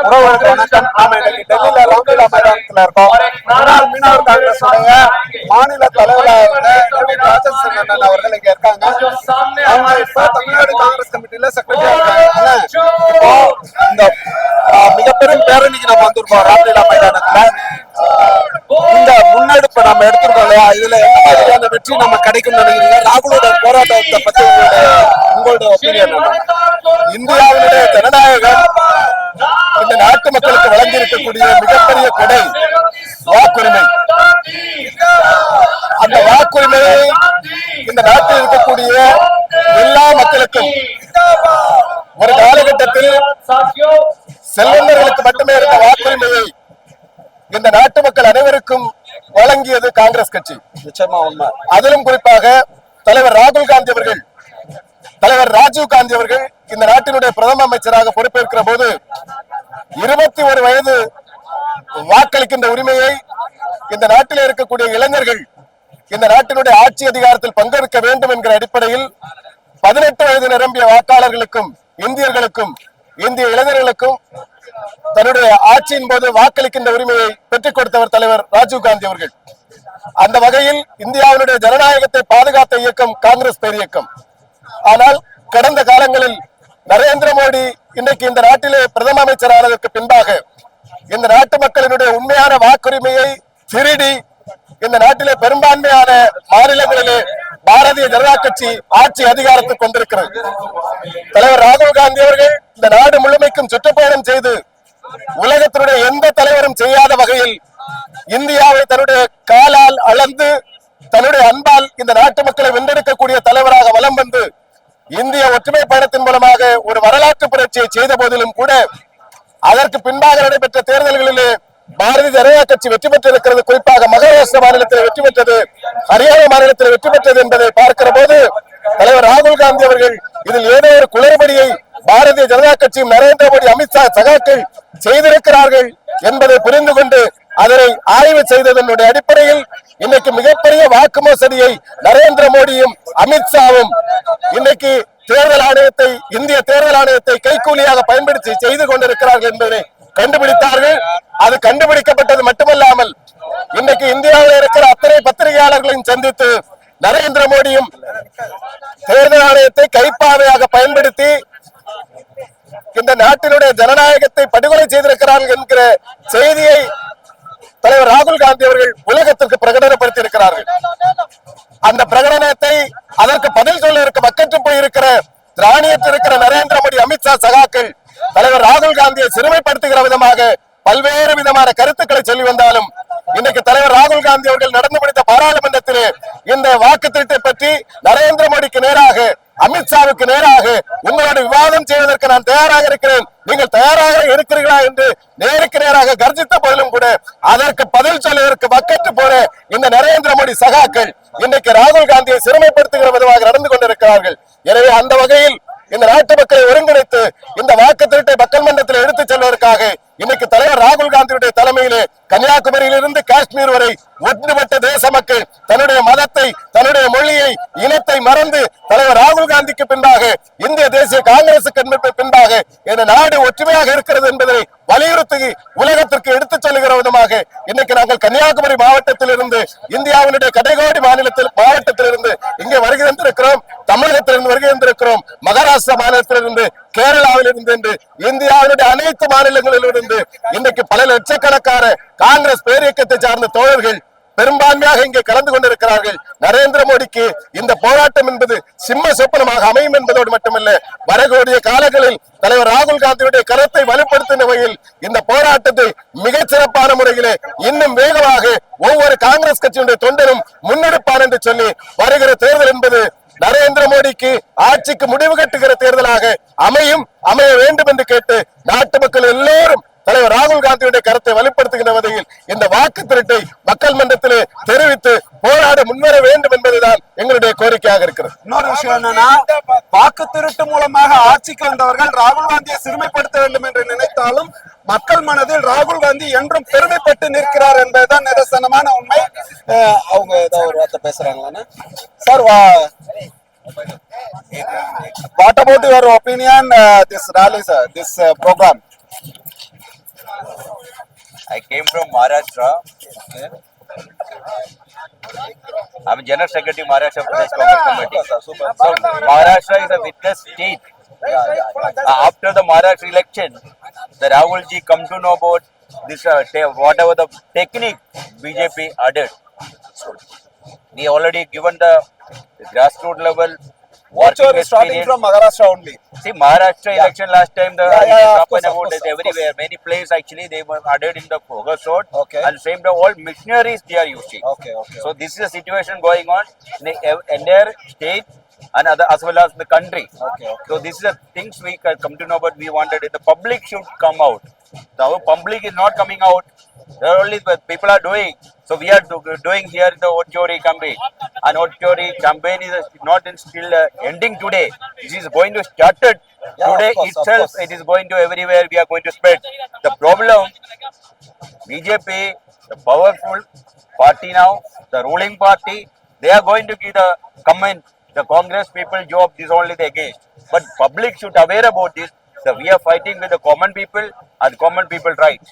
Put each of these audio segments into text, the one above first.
உறவுகளுக்கு வணக்கம். நாம இன்னைக்கு டெல்லியில ராம்லீலா மைதானத்துல இருக்கோம். முன்னாள் மீனவர் காங்கிரஸ் உடைய மாநில தலைவராக ராஜேந்திரன் அண்ணன் அவர்கள் இங்க இருக்காங்க. அவங்க இப்ப தமிழ்நாடு காங்கிரஸ் கமிட்டியில செக்ரட்டரியா இருக்காங்க. இப்போ இந்த மிகப்பெரும் பேரணிக்கு நம்ம வந்திருக்கோம் ராம்லீலா மைதானத்துல. இந்த முன்னெடுப்பை நம்ம எடுத்திருக்கோம் இல்லையா, இதுல எந்த மாதிரியான வெற்றி நம்ம கிடைக்கும் நினைக்கிறீங்க? ராகுலோட போராட்டத்தை பத்தி உங்களோட ஒப்பீனியன்? இந்தியாவினுடைய ஜனநாயகம் இந்த நாட்டு மக்களுக்கு வழங்கி இருக்கக்கூடிய மிகப்பெரிய கொடை வாக்குரிமை. அந்த வாக்குரிமையை இந்த நாட்டில் இருக்கக்கூடிய எல்லா மக்களுக்கும் ஒரு காலகட்டத்தில் செல்வந்தர்களுக்கு மட்டுமே இருந்த வாக்குரிமையை இந்த நாட்டு மக்கள் அனைவருக்கும் வழங்கியது காங்கிரஸ் கட்சி. நிச்சயமா உண்மை. அதிலும் குறிப்பாக தலைவர் ராகுல் காந்தி அவர்கள், தலைவர் ராஜீவ் காந்தி அவர்கள் இந்த நாட்டினுடைய பிரதம அமைச்சராக பொறுப்பேற்கிற போது 21 வயது வாக்களிக்கின்ற உரிமையை இந்த நாட்டில் இருக்கக்கூடிய இளைஞர்கள் இந்த நாட்டினுடைய ஆட்சி அதிகாரத்தில் பங்கெடுக்க வேண்டும் என்கிற அடிப்படையில் 18 வயது நிரம்பிய வாக்காளர்களுக்கும் இந்தியர்களுக்கும் இந்திய இளைஞர்களுக்கும் தன்னுடைய ஆட்சியின் போது வாக்களிக்கின்ற உரிமையை பெற்றுக் கொடுத்தவர் தலைவர் ராஜீவ் காந்தி அவர்கள். அந்த வகையில் இந்தியாவினுடைய ஜனநாயகத்தை பாதுகாத்த இயக்கம் காங்கிரஸ் பேர் இயக்கம். ஆனால் கடந்த காலங்களில் நரேந்திர மோடி இன்றைக்கு இந்த நாட்டிலே பிரதம அமைச்சரானதற்கு பின்பாக இந்த நாட்டு மக்களினுடைய உண்மையான வாக்குரிமையை திருடி இந்த நாட்டிலே பெரும்பான்மையான மாநிலங்களிலே பாரதிய ஜனதா கட்சி ஆட்சி அதிகாரத்துக்கு வந்திருக்கிறது. தலைவர் ராகுல் காந்தி அவர்கள் இந்த நாடு முழுமைக்கும் சுற்றுப்பயணம் செய்து உலகத்தினுடைய எந்த தலைவரும் செய்யாத வகையில் இந்தியாவை தன்னுடைய காலால் அளந்து தன்னுடைய அன்பால் இந்த நாட்டு மக்களை வென்றெடுக்கக்கூடிய தலைவராக வலம் வந்து இந்திய ஒற்றுமை பயணத்தின் மூலமாக ஒரு வரலாற்று புரட்சியை செய்த போதிலும் கூட அதற்கு பின்பாக நடைபெற்ற தேர்தல்களிலே பாரதிய ஜனதா கட்சி வெற்றி பெற்றிருக்கிறது. குறிப்பாக மகாராஷ்டிரா மாநிலத்தில் வெற்றி பெற்றது, ஹரியானா மாநிலத்தில் வெற்றி பெற்றது என்பதை பார்க்கிற போது தலைவர் ராகுல் காந்தி அவர்கள் இதில் ஏதோ ஒரு குளறுபடியை பாரதிய ஜனதா கட்சியும் நரேந்திர மோடி அமித்ஷா சகாக்கள் செய்திருக்கிறார்கள் என்பதை புரிந்து கொண்டு அதனை ஆய்வு செய்ததனுடைய அடிப்படையில் இன்னைக்கு மிகப்பெரிய வாக்கு மோசடியை நரேந்திர மோடியும் அமித்ஷாவும் இன்னைக்கு தேர்தல் ஆணையத்தை, இந்திய தேர்தல் ஆணையத்தை கைக்கூலியாக பயன்படுத்தி செய்து கொண்டிருக்கிறார்கள் என்பதை கண்டுபிடித்தார்கள். அது கண்டுபிடிக்கப்பட்டது மட்டுமல்லாமல் இன்னைக்கு இந்தியாவில் இருக்கிற அத்தனை பத்திரிகையாளர்களையும் சந்தித்து நரேந்திர மோடியும் தேர்தல் ஆணையத்தை கைப்பாவையாக பயன்படுத்தி இந்த நாட்டினுடைய ஜனநாயகத்தை படுகொலை செய்திருக்கிறார்கள் என்கிற செய்தியை தலைவர் ராகுல் காந்தி அவர்கள் உலகத்திற்கு பிரகடனப்படுத்தி இருக்கிறார்கள். அந்த பிரகடனத்தை அதற்கு பதில் சொல்ல இருக்க மக்கற்று போயிருக்கிற திராணியத்தில் இருக்கிற நரேந்திர மோடி அமித்ஷா சகாக்கள் தலைவர் ராகுல் காந்தியை சிறுமைப்படுத்துகிற விதமாக பல்வேறு விதமான கருத்துக்களை சொல்லி வந்தாலும் இன்னைக்கு தலைவர் ராகுல் காந்தி அவர்கள் நடந்து முடித்த பாராளுமன்றத்திலே இந்த வாக்கு திருட்டை பற்றி நரேந்திர மோடிக்கு நேராக, அமித்ஷாவுக்கு நேராக உங்களோட விவாதம் செய்வதற்கு நான் தயாராக இருக்கிறேன், நீங்கள் தயாராக இருக்கிறீர்களா என்று நேருக்கு நேராக கர்ஜித்த போதிலும் கூட அதற்கு பதில் சொல்வதற்கு வக்கற்று போற இந்த நரேந்திர மோடி சகாக்கள் இன்னைக்கு ராகுல் காந்தியை சிறுமைப்படுத்துகிற விதமாக நடந்து கொண்டிருக்கிறார்கள். எனவே அந்த வகையில் இந்த நாட்டு மக்களை ஒருங்கிணைத்து இந்த வாக்கு திருட்டை மக்கள் மன்றத்தில் எடுத்துச் செல்வதற்காக இன்னைக்கு தலைவர் ராகுல் காந்தியுடைய தலைமையிலே கன்னியாகுமரியிலிருந்து காஷ்மீர் வரை ஒன்றுபட்ட தேச மக்கள் தன்னுடைய மதத்தை, தன்னுடைய மொழியை, இனத்தை மறந்து தலைவர் ராகுல் காந்திக்கு பின்பாக, இந்திய தேசிய காங்கிரசுக்கு பின்பாக இந்த நாடு ஒற்றுமையாக இருக்கிறது என்பதை வலியுறுத்தி உலகத்திற்கு எடுத்துச் சொல்லுகிற விதமாக இன்னைக்கு நாங்கள் கன்னியாகுமரி மாவட்டத்தில் இருந்து, இந்தியாவினுடைய கடைகோடி மாவட்டத்தில் இருந்து இங்கே வருகை தந்திருக்கிறோம். தமிழகத்திலிருந்து வருகை தந்திருக்கிறோம். மகாராஷ்டிரா மாநிலத்திலிருந்து, கேரளாவில் இருந்து என்று இந்தியாவினுடைய அனைத்து மாநிலங்களில் இருந்து இன்றைக்கு பல லட்சக்கணக்கான காங்கிரஸ் பேரியக்கத்தை சார்ந்த தோழர்கள் பெரும்பான்மையாக இங்கே கலந்து கொண்டிருக்கிறார்கள். நரேந்திர மோடிக்கு இந்த போராட்டம் என்பது சிம்ம சொப்பனமாக அமையும் என்பதோடு மட்டுமல்ல, வரக்கூடிய காலங்களில் தலைவர் ராகுல் காந்தியுடைய கருத்தை வலுப்படுத்தும் வகையில் இந்த போராட்டத்தை மிகச் சிறப்பான முறையிலே இன்னும் வேகமாக ஒவ்வொரு காங்கிரஸ் கட்சியுடைய தொண்டரும் முன்னெடுப்பார் என்று சொல்லி வருகிற தேர்தல் என்பது நரேந்திர மோடிக்கு ஆட்சிக்கு முடிவு கட்டுகிற தேர்தலாக அமைய வேண்டும் என்று கேட்டு நாட்டு மக்கள் எல்லோரும் தலைவர் ராகுல் காந்தியுடைய கருத்தை வலுப்படுத்துகிற வகையில் இந்த வாக்கு திருட்டை மக்கள் மன்றத்திலே தெரிவித்து போராட முன்வர வேண்டும் என்பதுதான் எங்களுடைய கோரிக்கையாக இருக்கிறது. இன்னொரு விஷயம் என்னன்னா, வாக்கு திருட்டு மூலமாக ஆட்சிக்கு வந்தவர்கள் ராகுல் காந்தியை சிறுமைப்படுத்த வேண்டும் என்று நினைத்தாலும் மக்கள் மனதில் ராகுல் காந்தி என்றும் பெருமைப்பட்டு நிற்கிறார் என்பதுதான் நிதர்சனமான உண்மை. அவங்க ஏதாவது ஒரு வார்த்தை பேசுறாங்களா sir? What about your opinion this rally, sir, this program? I came from Maharashtra. I'm General Secretary Maharashtra Pradesh Congress Committee. So Maharashtra is a witness state. After the Maharashtra election, the Rahul ji come to know about this whatever the technique BJP added. We already given the grassroots level. What's your working starting experience. from Maharashtra only? See, Maharashtra election last time, the Yeah, it of happened course, of about course, it of everywhere. Many places actually they were added in the Bogus road. Okay. And same the all missionaries they are using. Okay, okay. So this is a situation going on in the entire state and other as well as the country. Okay, okay. So this is the things we can come to know, but we wanted it. The public should come out. The public is not coming out. There are only the people are doing. So we are doing here the Ochori campaign. And Ochori campaign is not still ending today. This is going to start it Yeah, of today course, of itself. course. It is going to everywhere. We are going to spread. The problem, BJP, the powerful party now, the ruling party, they are going to give the comment. The Congress people job is only the against. But public should aware about this. So we are fighting with the common people and common people rights.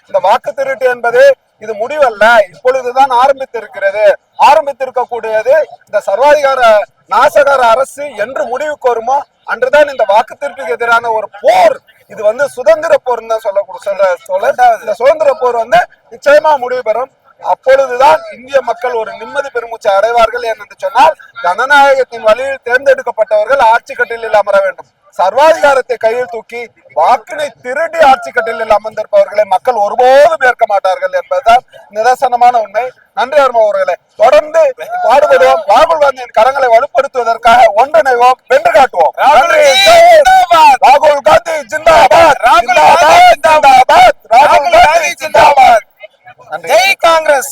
இந்த வாக்கு திருட்டு என்பது இது முடிவல்ல, இப்பொழுதுதான் ஆரம்பித்திருக்கிறது. ஆரம்பித்திருக்கக்கூடியது இந்த சர்வாதிகார நாசகார அரசு என்று முடிவுக்கு வருமோ அன்றுதான் இந்த வாக்கு திருட்டுக்கு எதிரான ஒரு போர், இது வந்து சுதந்திர போர் தான் சொல்ல இந்த சுதந்திர போர் வந்து நிச்சயமா முடிவு பெறும். அப்பொழுதுதான் இந்திய மக்கள் ஒரு நிம்மதி பெருமூச்சை அடைவார்கள். என்று சொன்னால் ஜனநாயகத்தின் வழியில் தேர்ந்தெடுக்கப்பட்டவர்கள் ஆட்சி கட்டிலில் அமர வேண்டும். சர்வாதிகாரத்தை கையில் தூக்கி வாக்கினை திருடி ஆட்சி கட்டிலில் அமர்ந்திருப்பவர்களை மக்கள் ஒருபோதும் ஏற்க மாட்டார்கள் என்பதுதான் நிதர்சனமான உண்மை. நன்றி அருமை அவர்களே. தொடர்ந்து பாடுபடுவோம். ராகுல் காந்தியின் கரங்களை வலுப்படுத்துவதற்காக ஒன்றிணைவோம், வென்று காட்டுவோம். நன்றி. ராகுல் காந்தி ஜிந்தாபாத், ராகுல் காந்தி ஜிந்தாபாத், ராகுல் காந்தி ஜிந்தாபாத். ஜெய் காங்கிரஸ்.